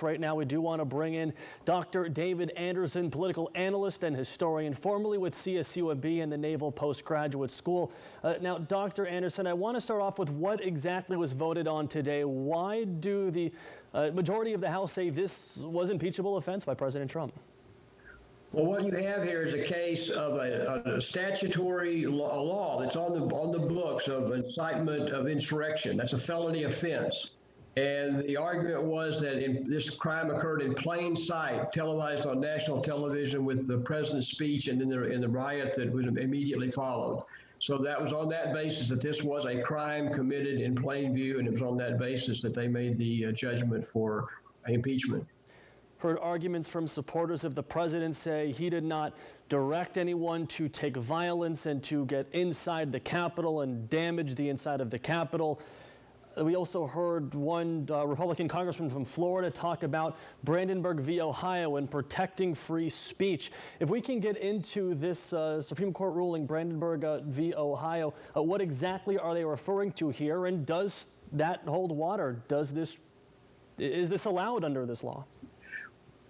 Right now, we do want to bring in Dr. David Anderson, political analyst and historian, formerly with CSUMB and the Naval Postgraduate School. Now, Dr. Anderson, I want to start off with what exactly was voted on today. Why do the majority of the House say this was impeachable offense by President Trump? Well, what you have here is a case of a statutory law that's on the books of incitement of insurrection. That's a felony offense. And the argument was that this crime occurred in plain sight, televised on national television with the president's speech and then in the riot that was immediately followed. So that was on that basis that this was a crime committed in plain view, and it was on that basis that they made the judgment for impeachment. Heard arguments from supporters of the president say he did not direct anyone to take violence and to get inside the Capitol and damage the inside of the Capitol. We also heard one Republican congressman from Florida talk about Brandenburg v. Ohio and protecting free speech. If we can get into this Supreme Court ruling, Brandenburg v. Ohio, what exactly are they referring to here, and does that hold water? Is this allowed under this law?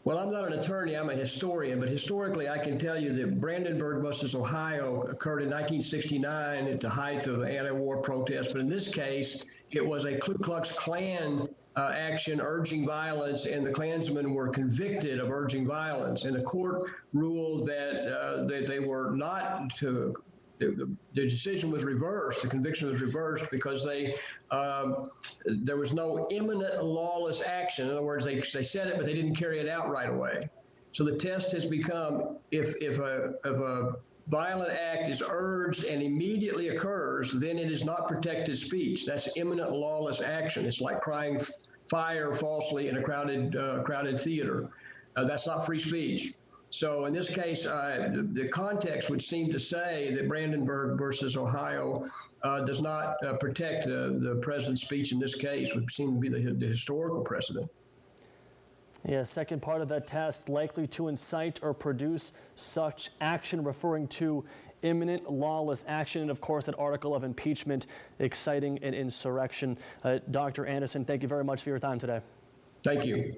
Well, I'm not an attorney, I'm a historian, but historically I can tell you that Brandenburg versus Ohio occurred in 1969 at the height of anti-war protests. But in this case, it was a Ku Klux Klan action urging violence, and the Klansmen were convicted of urging violence. And the court ruled that they were not to. The decision was reversed. The conviction was reversed because there was no imminent lawless action. In other words, they said it, but they didn't carry it out right away. So the test has become if a violent act is urged and immediately occurs, then it is not protected speech. That's imminent lawless action. It's like crying fire falsely in a crowded theater. That's not free speech. So in this case, the context would seem to say that Brandenburg versus Ohio does not protect the president's speech in this case, which seemed to be the historical precedent. Yeah, second part of that test, likely to incite or produce such action, referring to imminent lawless action, and of course that article of impeachment, exciting an insurrection. Dr. Anderson, thank you very much for your time today. Thank you.